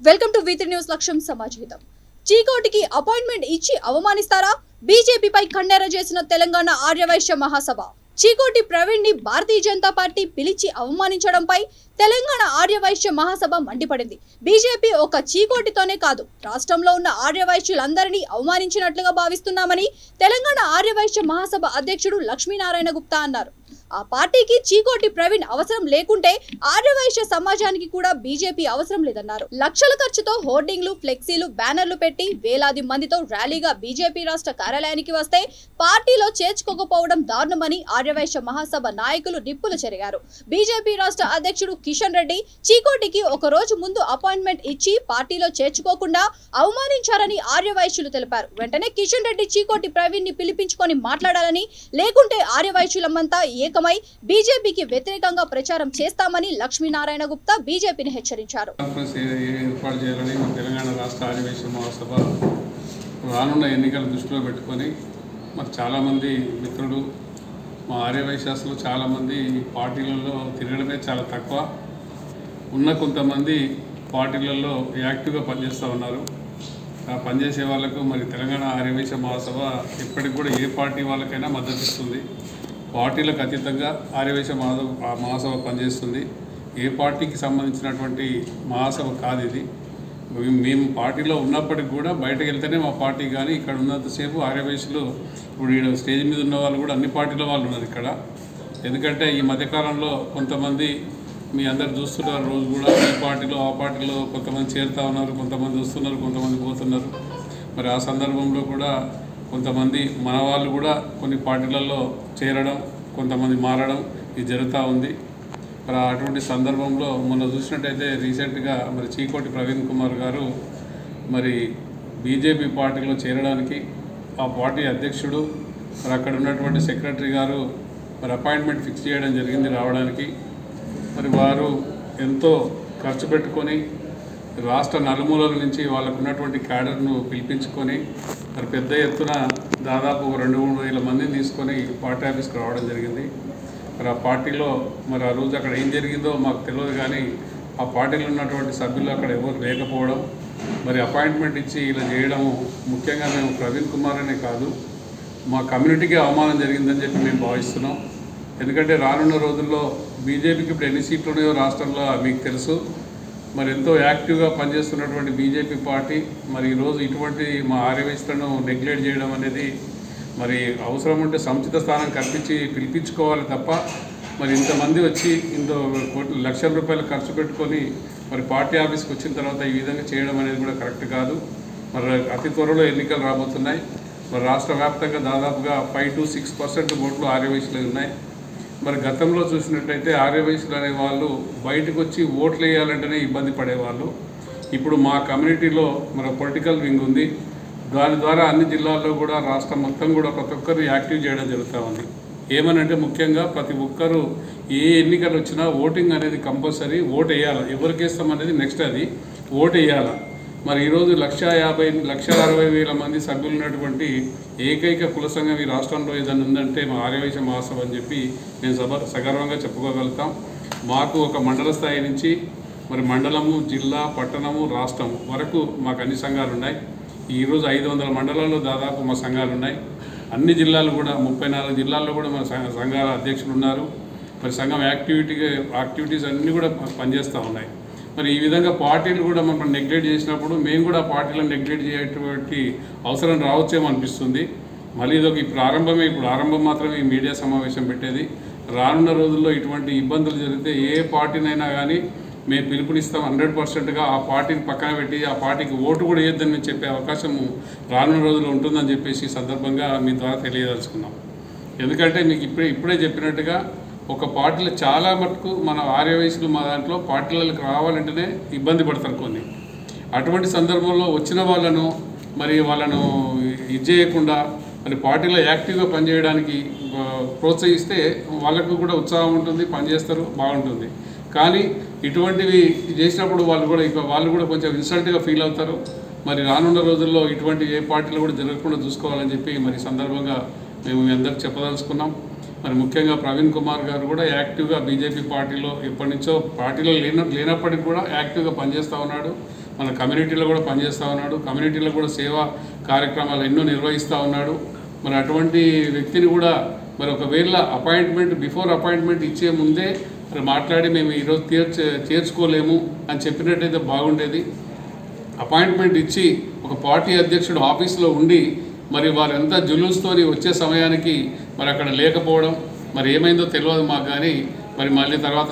Welcome to V3 news లక్ష్యం సమాజహితం. చీకోటికి appointment ఇచ్చి అవమానిస్తారా? బీజేపీపై ఖండన చేసిన తెలంగాణ ఆర్యవైశ్య మహాసభ. చీకోటి ప్రవీణ్ ని భారతీయ జనతా పార్టీ పిలిచి అవమానించడంపై తెలంగాణ ఆర్యవైశ్య మహాసభ మండిపడింది. బీజేపీ ఒక చీకోటితోనే కాదు, రాష్ట్రంలో ఉన్న ఆర్యవైశ్యులందరినీ అవమానించినట్లుగా భావిస్తున్నామని తెలంగాణ ఆర్యవైశ్య మహాసభ అధ్యక్షుడు లక్ష్మీనారాయణ గుప్తా అన్నారు. ఆ పార్టీకి చీకోటి ప్రవీణ్ అవసరం లేకుంటే ఆర్యవైశ్య సమాజానికి కూడా బీజేపీ అవసరం లేదన్నారు. లక్షల ఖర్చుతో హోర్డింగ్లు, ఫ్లెక్సీలు, బ్యానర్లు పెట్టి వేలాది మందితో ర్యాలీగా బీజేపీ రాష్ట్ర కార్యాలయానికి వస్తే పార్టీలో చేర్చుకోకపోవడం దారుణమని ఆర్యవైశ్య మహాసభ నాయకులు నిప్పులు చెరిగారు. బీజేపీ రాష్ట్ర అధ్యక్షుడు కిషన్ రెడ్డి చీకోటికి ఒక రోజు ముందు అపాయింట్మెంట్ ఇచ్చి పార్టీలో చేర్చుకోకుండా అవమానించారని ఆర్యవైశ్యులు తెలిపారు. వెంటనే కిషన్ రెడ్డి చీకోటి ప్రవీణ్ ని పిలిపించుకొని మాట్లాడాలని, లేకుంటే ఆర్యవైశ్యులమంతా ఏకమై బీజేపీకి వ్యతిరేకంగా ప్రచారం చేస్తామని లక్ష్మీనారాయణ గుప్తా బీజేపీని హెచ్చరించారు. తెలంగాణ రాష్ట్ర ఆర్యవైశ్య మహాసభ రానున్న ఎన్నికల దృష్టిలో పెట్టుకొని మరి చాలామంది మిత్రులు మా ఆర్యవైశ్యాసులు చాలామంది పార్టీలలో తిరగడమే చాలా తక్కువ. ఉన్న కొంతమంది పార్టీలలో యాక్టివ్గా పనిచేస్తూ ఉన్నారు. ఆ పనిచేసే వాళ్ళకు మరి తెలంగాణ ఆర్యవైశ్య మహాసభ ఇప్పటికి కూడా ఏ పార్టీ వాళ్ళకైనా మద్దతు ఇస్తుంది. పార్టీలకు అతీతంగా ఆర్యవైశ్య మహాసభ పనిచేస్తుంది. ఏ పార్టీకి సంబంధించినటువంటి మహాసభ కాదు ఇది. మేము పార్టీలో ఉన్నప్పటికి కూడా బయటకు వెళ్తేనే మా పార్టీ, కానీ ఇక్కడ ఉన్నంతసేపు ఆర్యవైశ్యులు ఇప్పుడు ఈ స్టేజ్ మీద ఉన్న వాళ్ళు కూడా అన్ని పార్టీల వాళ్ళు ఉన్నారు ఇక్కడ. ఎందుకంటే ఈ మధ్యకాలంలో కొంతమంది మీ అందరు చూస్తున్నారు, రోజు కూడా ఈ పార్టీలో ఆ పార్టీలో కొంతమంది చేరుతూ ఉన్నారు, కొంతమంది వస్తున్నారు, కొంతమంది పోతున్నారు. మరి ఆ సందర్భంలో కూడా కొంతమంది మన వాళ్ళు కూడా కొన్ని పార్టీలలో చేరడం, కొంతమంది మారడం ఇది జరుగుతూ ఉంది. మరి అటువంటి సందర్భంలో మొన్న చూసినట్టయితే రీసెంట్గా మరి చీకోటి ప్రవీణ్ కుమార్ గారు మరి బీజేపీ పార్టీలో చేరడానికి ఆ పార్టీ అధ్యక్షుడు మరి అక్కడ ఉన్నటువంటి సెక్రటరీ గారు మరి అపాయింట్మెంట్ ఫిక్స్ చేయడం జరిగింది రావడానికి. మరి వారు ఎంతో ఖర్చు పెట్టుకొని రాష్ట్ర నలుమూలల నుంచి వాళ్ళకు ఉన్నటువంటి క్యాడర్ను పిలిపించుకొని మరి పెద్ద ఎత్తున దాదాపు 2-3 వేల మందిని తీసుకొని పార్టీ ఆఫీస్కి రావడం జరిగింది. మరి ఆ పార్టీలో మరి ఆ రోజు అక్కడ ఏం జరిగిందో మాకు తెలియదు, కానీ ఆ పార్టీలో ఉన్నటువంటి సభ్యులు అక్కడ ఎవరు లేకపోవడం, మరి అపాయింట్మెంట్ ఇచ్చి ఇలా చేయడము ముఖ్యంగా మేము ప్రవీణ్ కుమార్ అనే కాదు, మా కమ్యూనిటీకి అవమానం జరిగిందని చెప్పి మేము భావిస్తున్నాం. ఎందుకంటే రానున్న రోజుల్లో బీజేపీకి ఇప్పుడు ఎన్ని సీట్లు ఉన్నాయో రాష్ట్రంలో మీకు తెలుసు. మరి ఎంతో యాక్టివ్గా పనిచేస్తున్నటువంటి బీజేపీ పార్టీ మరి ఈరోజు ఇటువంటి మా ఆర్యవైశ్యులను నెగ్లెక్ట్ చేయడం అనేది మరి అవసరం ఉంటే సముచిత స్థానం కల్పించి పిలిపించుకోవాలి తప్ప మరి ఇంతమంది వచ్చి లక్షల రూపాయలు ఖర్చు పెట్టుకొని మరి పార్టీ ఆఫీస్కి వచ్చిన తర్వాత ఈ విధంగా చేయడం అనేది కూడా కరెక్ట్ కాదు. మరి అతి త్వరలో ఎన్నికలు రాబోతున్నాయి. మరి రాష్ట్ర వ్యాప్తంగా దాదాపుగా 5 to 6% ఓట్లు ఆర్యవైశ్యులు ఉన్నాయి. మరి గతంలో చూసినట్టయితే ఆర్యవైశ్యులు అనే వాళ్ళు బయటకు వచ్చి ఓట్లు వేయాలంటేనే ఇబ్బంది పడేవాళ్ళు. ఇప్పుడు మా కమ్యూనిటీలో మన పొలిటికల్ వింగ్ ఉంది. దాని ద్వారా అన్ని జిల్లాల్లో కూడా రాష్ట్రం మొత్తం కూడా ప్రతి ఒక్కరిని యాక్టివ్ చేయడం జరుగుతూ ఉంది. ఏమనంటే ముఖ్యంగా ప్రతి ఒక్కరూ ఏ ఎన్నికలు వచ్చినా ఓటింగ్ అనేది కంపల్సరీ, ఓటు వేయాలి. ఎవరికి వేస్తాం అనేది నెక్స్ట్, అది ఓటు వేయాలి. మరి ఈరోజు 1,60,000 మంది సభ్యులు ఉన్నటువంటి ఏకైక కుల సంఘం ఈ రాష్ట్రంలో ఏదైనా ఉందంటే మా ఆర్యవైశ్య మహాసభ అని చెప్పి మేము సగర్వంగా చెప్పుకోగలుగుతాం. మాకు ఒక మండల స్థాయి నుంచి మరి మండలము, జిల్లా, పట్టణము, రాష్ట్రం వరకు మాకు అన్ని సంఘాలు ఉన్నాయి. ఈరోజు 500 మండలాల్లో దాదాపు మా సంఘాలు ఉన్నాయి. అన్ని జిల్లాలు కూడా 34 జిల్లాల్లో కూడా మన సంఘాల అధ్యక్షులు ఉన్నారు. మరి సంఘం యాక్టివిటీస్ అన్నీ కూడా పనిచేస్తూ ఉన్నాయి. మరి ఈ విధంగా పార్టీలు కూడా మనం నెగ్లెక్ట్ చేసినప్పుడు మేము కూడా పార్టీలను నెగ్లెక్ట్ చేయటువంటి అవసరం రావచ్చేమో అనిపిస్తుంది. మళ్ళీ ఇదొక ప్రారంభమే, ఇప్పుడు ఆరంభం మాత్రమే ఈ మీడియా సమావేశం పెట్టేది. రానున్న రోజుల్లో ఇటువంటి ఇబ్బందులు జరిగితే ఏ పార్టీనైనా కానీ మేము పిలుపునిస్తాం. 100%గా ఆ పార్టీని పక్కన పెట్టి ఆ పార్టీకి ఓటు కూడా వేయొద్దని మేము చెప్పే అవకాశం రానున్న రోజుల్లో ఉంటుందని చెప్పేసి సందర్భంగా మీ ద్వారా తెలియదలుచుకున్నాం. ఎందుకంటే మీకు ఇప్పుడే చెప్పినట్టుగా ఒక పార్టీలో చాలా మటుకు మన ఆర్యవైశ్యులు మా దాంట్లో పార్టీలకు రావాలంటేనే ఇబ్బంది పడతారు కొన్ని. అటువంటి సందర్భంలో వచ్చిన వాళ్ళను ఇది చేయకుండా మరి పార్టీలో యాక్టివ్గా పనిచేయడానికి ప్రోత్సహిస్తే వాళ్ళకు కూడా ఉత్సాహం ఉంటుంది, పనిచేస్తారు, బాగుంటుంది. కానీ ఇటువంటివి చేసినప్పుడు వాళ్ళు కూడా కొంచెం ఇన్సల్ట్గా ఫీల్ అవుతారు. మరి రానున్న రోజుల్లో ఇటువంటి ఏ పార్టీలో కూడా జరగకుండా చూసుకోవాలని చెప్పి మరి సందర్భంగా మేము అందరికి చెప్పదలుచుకున్నాం. మరి ముఖ్యంగా ప్రవీణ్ కుమార్ గారు కూడా యాక్టివ్గా బీజేపీ పార్టీలో ఎప్పటి నుంచో పార్టీలో లేనప్పటికీ కూడా యాక్టివ్గా పనిచేస్తూ ఉన్నాడు. మన కమ్యూనిటీలో కూడా పనిచేస్తూ ఉన్నాడు. కమ్యూనిటీలో కూడా సేవా కార్యక్రమాలు ఎన్నో నిర్వహిస్తూ ఉన్నాడు. మరి అటువంటి వ్యక్తిని కూడా మరి ఒకవేళ బిఫోర్ అపాయింట్మెంట్ ఇచ్చే ముందే మరి మాట్లాడి మేము ఈరోజు చేర్చుకోలేము అని చెప్పినట్టయితే బాగుండేది. అపాయింట్మెంట్ ఇచ్చి ఒక పార్టీ అధ్యక్షుడు ఆఫీస్లో ఉండి మరి వారంతా జులూస్తో వచ్చే సమయానికి మరి అక్కడ లేకపోవడం మరి ఏమైందో తెలియదు మాకు. కానీ మరి మళ్ళీ తర్వాత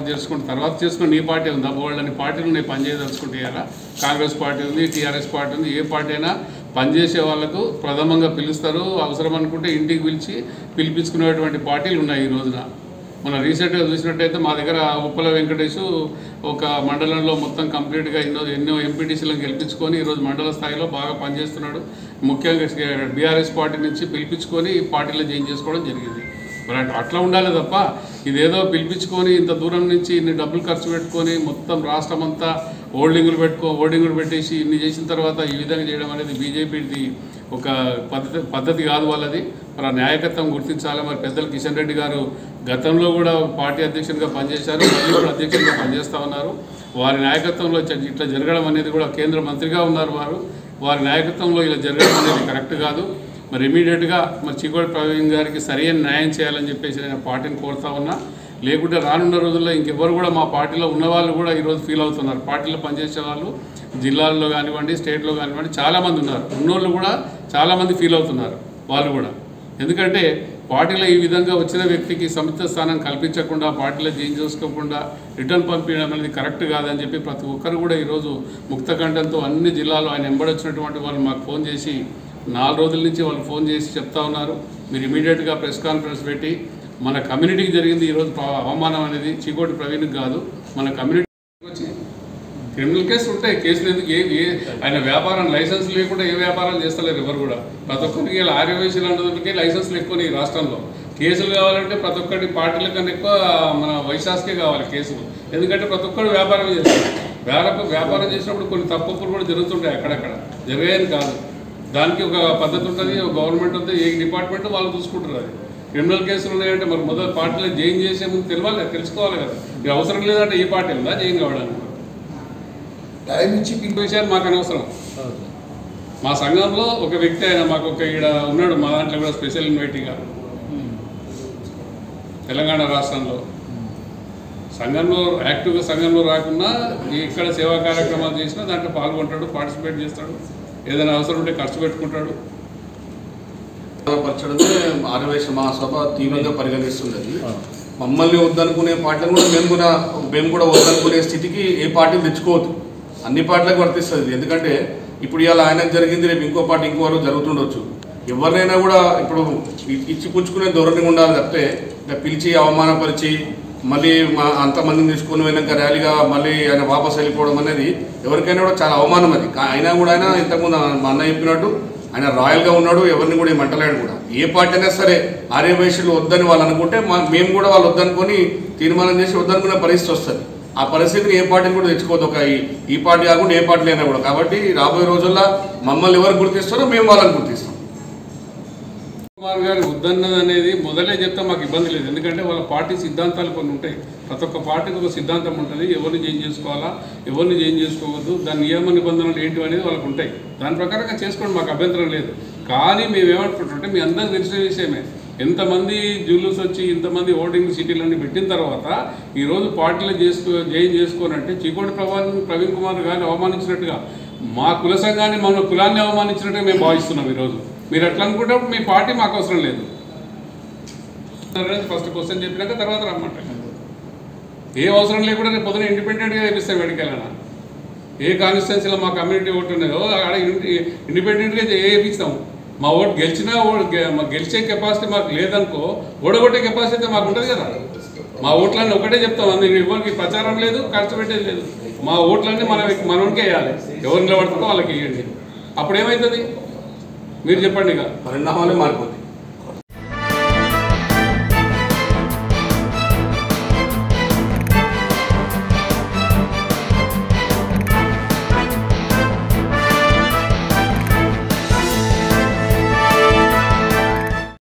చేసుకుని నీ పార్టీ ఉంది వాళ్ళని పార్టీలు నేను పనిచేయదలుచుకుంటే కదా. కాంగ్రెస్ పార్టీ ఉంది, టీఆర్ఎస్ పార్టీ ఉంది, ఏ పార్టీ అయినా పనిచేసే వాళ్ళకు ప్రథమంగా పిలుస్తారు. అవసరం అనుకుంటే ఇంటికి పిలిపించుకునేటువంటి పార్టీలు ఉన్నాయి ఈ రోజున. మన రీసెంట్గా చూసినట్టయితే మా దగ్గర ఉప్పల వెంకటేష్ ఒక మండలంలో మొత్తం కంప్లీట్గా ఎన్నో ఎంపీటీసీలను గెలిపించుకొని ఈరోజు మండల స్థాయిలో బాగా పనిచేస్తున్నాడు. ముఖ్యంగా బీఆర్ఎస్ పార్టీ నుంచి పిలిపించుకొని ఈ పార్టీలో జాయిన్ చేసుకోవడం జరిగింది. మరి అట్లా ఉండాలి తప్ప ఇదేదో పిలిపించుకొని ఇంత దూరం నుంచి ఇన్ని డబ్బులు ఖర్చు పెట్టుకొని మొత్తం రాష్ట్రం అంతా హోర్డింగులు పెట్టేసి ఇన్ని చేసిన తర్వాత ఈ విధంగా చేయడం అనేది బీజేపీది ఒక పద్ధతి కాదు వాళ్ళది. మరి ఆ నాయకత్వం గుర్తించాలి. మరి పెద్దలు కిషన్ రెడ్డి గారు గతంలో కూడా పార్టీ అధ్యక్షునిగా పనిచేశారు, మళ్ళీ కూడా అధ్యక్షునిగా పనిచేస్తూ ఉన్నారు. వారి నాయకత్వంలో ఇట్లా జరగడం అనేది కూడా కేంద్ర మంత్రిగా ఉన్నారు వారి నాయకత్వంలో ఇలా జరగడం అనేది కరెక్ట్ కాదు. మరి ఇమీడియట్గా మరి చీకోటి ప్రవీణ్ గారికి సరైన న్యాయం చేయాలని చెప్పేసి నేను పార్టీని కోరుతా ఉన్నా. లేకుంటే రానున్న రోజుల్లో ఇంకెవరు కూడా మా పార్టీలో ఉన్నవాళ్ళు కూడా ఈరోజు ఫీల్ అవుతున్నారు. పార్టీలో పనిచేసే వాళ్ళు జిల్లాల్లో కానివ్వండి, స్టేట్లో కానివ్వండి చాలామంది ఉన్నారు. ఉన్నోళ్ళు కూడా చాలామంది ఫీల్ అవుతున్నారు వాళ్ళు కూడా. ఎందుకంటే పార్టీలో ఈ విధంగా వచ్చిన వ్యక్తికి సముచిత స్థానం కల్పించకుండా పార్టీలో జాయిన్ చేసుకోకుండా రిటర్న్ పంపించడం అనేది కరెక్ట్ కాదని చెప్పి ప్రతి ఒక్కరు కూడా ఈరోజు ముక్తకంఠంతో అన్ని జిల్లాలో ఆయన వెంబడొచ్చినటువంటి వాళ్ళు మాకు ఫోన్ చేసి 4 రోజుల నుంచి వాళ్ళు ఫోన్ చేసి చెప్తా ఉన్నారు. మీరు ఇమీడియట్గా ప్రెస్ కాన్ఫరెన్స్ పెట్టి మన కమ్యూనిటీకి జరిగింది ఈరోజు అవమానం అనేది చీకోటి ప్రవీణ్కి కాదు, మన కమ్యూనిటీకి వచ్చి క్రిమినల్ కేసులు ఉంటాయి. కేసులు ఎందుకు ఆయన వ్యాపారం లైసెన్స్ లేకుండా ఏ వ్యాపారాలు చేస్తలేరు ఎవరు కూడా. ప్రతి ఒక్కరికి ఆర్యవైశ్యులు అన్నదానికి లైసెన్స్లు ఎక్కువ ఈ రాష్ట్రంలో. కేసులు కావాలంటే ప్రతి ఒక్కటి పార్టీల కన్నా ఎక్కువ మన వైశాస్కే కావాలి కేసులు. ఎందుకంటే ప్రతి ఒక్కరు వ్యాపారం చేస్తారు. వ్యాపారం చేసినప్పుడు కొన్ని తప్పులు కూడా జరుగుతుంటాయి, అక్కడక్కడ జరిగాయని కాదు. దానికి ఒక పద్ధతి ఉంటుంది, ఒక గవర్నమెంట్ ఉంది, ఏ డిపార్ట్మెంట్ వాళ్ళు చూసుకుంటారు. అది క్రిమినల్ కేసులు ఉన్నాయంటే మరి మొదటి పార్టీలో జాయిన్ చేసే ముందు తెలుసుకోవాలి కదా. ఇది అవసరం లేదంటే ఈ పార్టీ ఉందా జాయిన్ కావడానికి? ఇంకో విషయాలు మాకు అనవసరం. మా సంఘంలో ఒక వ్యక్తి ఆయన మాకు ఇక్కడ ఉన్నాడు, మా దాంట్లో కూడా స్పెషల్ ఇన్వైటీగా తెలంగాణ రాష్ట్రంలో సంఘంలో యాక్టివ్గా సంఘంలో రాకుండా ఇక్కడ సేవా కార్యక్రమాలు చేసినా దాంట్లో పాల్గొంటాడు, పార్టిసిపేట్ చేస్తాడు, ఏదైనా అవసరం ఉంటే ఖర్చు పెట్టుకుంటాడు. పరచడమే ఆర్యవైశ్య మహాసభ తీవ్రంగా పరిగణిస్తున్నది. మమ్మల్ని వద్దనుకునే పార్టీలను కూడా మేము కూడా వద్దనుకునే స్థితికి ఏ పార్టీ తెచ్చుకోవద్దు, అన్ని పార్టీలకు వర్తిస్తుంది. ఎందుకంటే ఇప్పుడు ఇవాళ ఆయనకు జరిగింది, రేపు ఇంకో పార్టీ ఇంకో వరకు జరుగుతుండొచ్చు. ఎవరినైనా కూడా ఇప్పుడు ఇచ్చి పుచ్చుకునే ధోరణి ఉండాలి తప్పితే పిలిచి అవమానపరిచి మళ్ళీ అంతమందిని తీసుకుని వెనక ర్యాలీగా మళ్ళీ ఆయన వాపసు వెళ్ళిపోవడం అనేది ఎవరికైనా కూడా చాలా అవమానం. అది అయినా కూడా ఆయన ఇంతకుముందు మా అన్న చెప్పినట్టు ఆయన రాయల్గా ఉన్నాడు, ఎవరిని కూడా ఏమంటలేడు కూడా. ఏ పార్టీ అయినా సరే ఆర్యవైశ్యులు వద్దని వాళ్ళు అనుకుంటే మేము కూడా వాళ్ళు వద్దనుకొని తీర్మానం చేసి వద్దనుకునే పరిస్థితి వస్తుంది. ఆ పరిస్థితిని ఏ పార్టీని కూడా తెచ్చుకోవద్దు, ఒక ఈ పార్టీ కాకుండా ఏ పార్టీ అయినా కూడా. కాబట్టి రాబోయే రోజుల్లో మమ్మల్ని ఎవరు గుర్తిస్తారో మేము వాళ్ళని గుర్తిస్తాం. కుమార్ గారు వద్దన్నది అనేది మొదలే చెప్తే మాకు ఇబ్బంది లేదు. ఎందుకంటే వాళ్ళ పార్టీ సిద్ధాంతాలు కొన్ని ఉంటాయి. ప్రతి ఒక్క పార్టీకి ఒక సిద్ధాంతం ఉంటుంది. ఎవరిని జాయిన్ చేసుకోవాలా, ఎవరిని జాయిన్ చేసుకోవద్దు, దాని నియమ నిబంధనలు ఏంటి అనేది వాళ్ళకు ఉంటాయి. దాని ప్రకారంగా చేసుకోండి, మాకు అభ్యంతరం లేదు. కానీ మేము ఏమనుకుంటుంటే మీ అందరికీ తెలిసిన విషయమే, ఎంతమంది జూలూస్ వచ్చి ఇంతమంది ఓటింగ్ సీట్లన్నీ పెట్టిన తర్వాత ఈరోజు పార్టీలో జాయిన్ చేసుకోనంటే చీకోటి ప్రవీణ్ కుమార్ గారిని అవమానించినట్టుగా, మా కుల సంఘాన్ని మన కులాన్ని అవమానించినట్టుగా మేము భావిస్తున్నాం. ఈరోజు మీరు అట్లా అనుకుంటే మీ పార్టీ మాకు అవసరం లేదు. ఫస్ట్ క్వశ్చన్ చెప్పినాక తర్వాత రమ్మంట. ఏ అవసరం లేకుండా రేపు పొద్దున ఇండిపెండెంట్గా వేపిస్తాం. ఎక్కడికెళ్ళినా ఏ కాన్స్టిట్యున్సీలో మా కమ్యూనిటీ ఓటు ఉన్నాయో అక్కడ ఇండిపెండెంట్గా వేపిస్తాము. మా ఓటు గెలిచినా గెలిచే కెపాసిటీ మాకు లేదనుకో, ఓడగొట్టే కెపాసిటీ మాకు ఉంటుంది కదా. మా ఓట్లన్నీ ఒకటే చెప్తాం, అందులో ఎవరికి ప్రచారం లేదు, ఖర్చు పెట్టేది లేదు. మా ఓట్లన్నీ మనకి వేయాలి, ఎవరు నిలబడుతుందో వాళ్ళకి వేయండి. అప్పుడు ఏమవుతుంది మీరు చెప్పండి. ఇక పరిణామాలే మారిపోతాయి.